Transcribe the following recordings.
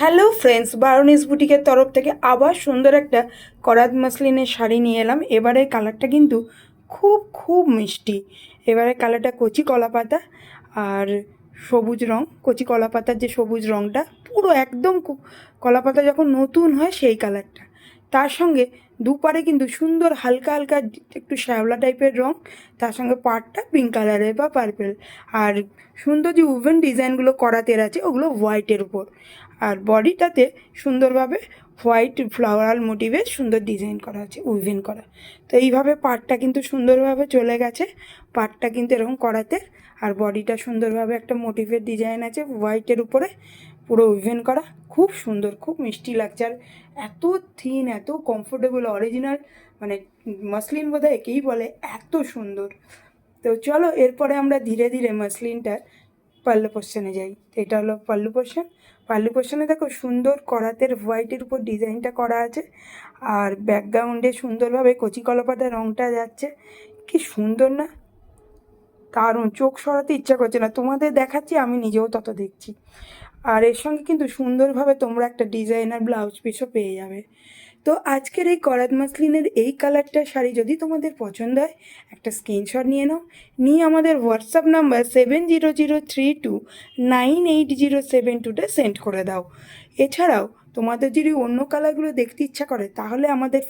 Hello friends, বারোনিস বুটিকের তরফ থেকে আবার সুন্দর একটা করাত মাসলিনের শাড়ি নিয়ে এলাম। এবারের কালারটা কিন্তু খুব খুব মিষ্টি। এবারে কালারটা কচি কলাপাতা আর সবুজ রং। কচি কলাপাতার যে সবুজ রংটা পুরো একদম কলাপাতা যখন নতুন হয় সেই কালারটা। তার সঙ্গে দুপারে কিন্তু সুন্দর হালকা হালকা একটু শ্যাওলা টাইপের রং, তার সঙ্গে পাড়টা পিঙ্ক কালারের বা পার্পেল। আর সুন্দর যে উভেন ডিজাইনগুলো করাতের আছে ওগুলো হোয়াইটের উপর। আর বডিটাতে সুন্দরভাবে হোয়াইট ফ্লাওয়ারাল মোটিভে সুন্দর ডিজাইন করা আছে, উইভিং করা। তো এইভাবে পাড়টা কিন্তু সুন্দরভাবে চলে গেছে। পাড়টা কিন্তু এরকম করাতে, আর বডিটা সুন্দরভাবে একটা মোটিভের ডিজাইন আছে হোয়াইটের উপরে, পুরো উইভেন করা। খুব সুন্দর, খুব মিষ্টি লাগছে। আর এত থিন, এত কমফোর্টেবল, অরিজিনাল মানে মসলিন বোধহয় একেই বলে, এত সুন্দর। তো চলো এরপরে আমরা ধীরে ধীরে মসলিনটার পাল্লু পোর্শনে যাই। এটা হলো পাল্লু পোর্শন। পাল্লু পোর্শনে দেখো সুন্দর করাতের হোয়াইটের উপর ডিজাইনটা করা আছে, আর ব্যাকগ্রাউন্ডে সুন্দরভাবে কচি কলাপাতার রঙটা যাচ্ছে। কি সুন্দর না, দারুণ, চোখ সরাতে ইচ্ছা করছে না। তোমাদের দেখাচ্ছি, আমি নিজেও তত দেখছি। আর এর সঙ্গে কিন্তু সুন্দরভাবে তোমরা একটা ডিজাইনার ব্লাউজ পিসও পেয়ে যাবে। তো আজকের এই করাত মাসলিনের এই কালারটার শাড়ি যদি তোমাদের পছন্দ হয়, একটা স্ক্রিনশট নিয়ে নাও, নিয়ে আমাদের হোয়াটসঅ্যাপ নাম্বার 7003298072 সেন্ড করে দাও। এছাড়াও তোমাদের যদি অন্য কালারগুলো দেখতে ইচ্ছা করে, তাহলে আমাদের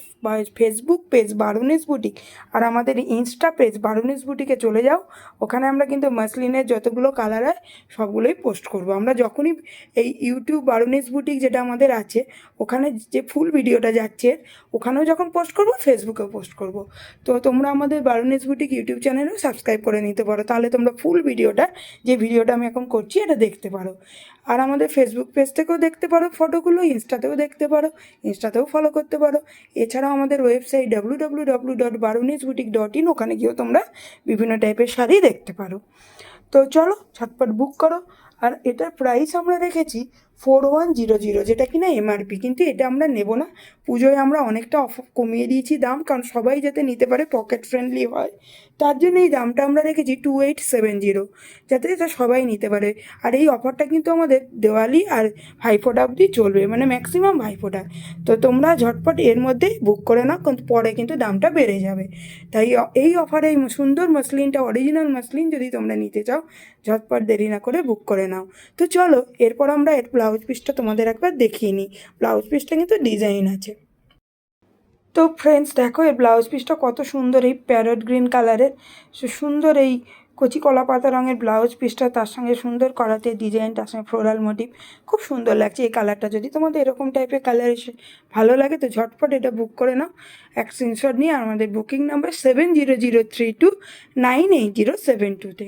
ফেসবুক পেজ বারোনিস বুটিক আর আমাদের ইনস্টা পেজ বারোনিস বুটিকে চলে যাও। ওখানে আমরা কিন্তু মাসলিনের যতগুলো কালার হয় সবগুলোই পোস্ট করব। আমরা যখনই এই ইউটিউব বারোনিস বুটিক যেটা আমাদের আছে, ওখানে যে ফুল ভিডিওটা যাচ্ছে ওখানেও যখন পোস্ট করব, ফেসবুকেও পোস্ট করব। তো তোমরা আমাদের বারোনিস বুটিক ইউটিউব চ্যানেলেও সাবস্ক্রাইব করে নিতে পারো, তাহলে তোমরা ফুল ভিডিওটা, যে ভিডিওটা আমি এখন করছি, এটা দেখতে পারো। আর আমাদের ফেসবুক পেজ থেকেও দেখতে পারো ফটোগুলো, ইনস্টাতেও দেখতে পারো, ইনস্টাতেও ফলো করতে পারো। এছাড়াও আমাদের ওয়েবসাইট www.baronisboutique.in, ওখানে গিয়েও তোমরা বিভিন্ন টাইপের শাড়ি দেখতে পারো। তো চলো ঝটপট বুক করো। আর এটার প্রাইস আমরা রেখেছি 4100, যেটা কিনা এমআরপি, কিন্তু এটা আমরা নেব না। পুজোয় আমরা অনেকটা কমিয়ে দিয়েছি দাম, কারণ সবাই যাতে নিতে পারে, পকেট ফ্রেন্ডলি হয়, তার জন্য এই দামটা আমরা রেখেছি 2870, যাতে এটা সবাই নিতে পারে। আর এই অফারটা কিন্তু আমাদের দেওয়ালি আর ভাইফোঁটা অবধি চলবে, মানে ম্যাক্সিমাম ভাইফোঁটা। তো তোমরা ঝটপট এর মধ্যেই বুক করে নাও, কিন্তু পরে কিন্তু দামটা বেড়ে যাবে। তাই এই অফারে এই সুন্দর মসলিনটা, অরিজিনাল মসলিন যদি তোমরা নিতে চাও, ঝটপট দেরি না করে বুক করে নাও। তো চলো এরপর আমরা এর ব্লাউজ পিসটা তোমাদের একবার দেখিয়ে নিই। ব্লাউজ পিসটা কিন্তু ডিজাইন আছে। তো ফ্রেন্ডস দেখো, এই ব্লাউজ পিসটা কত সুন্দর, এই প্যারট গ্রিন কালারের সুন্দর এই কচি কলা পাতা রঙের ব্লাউজ পিসটা, তার সঙ্গে সুন্দর করাতে ডিজাইন, তার সঙ্গে ফ্লোরাল মোটিভ, খুব সুন্দর লাগছে এই কালারটা। যদি তোমাদের এরকম টাইপের কালার এসে ভালো লাগে, তো ঝটপট এটা বুক করে নাও এক স্ক্রিনশট নিয়ে। আমাদের বুকিং নাম্বার 7003298072-তে।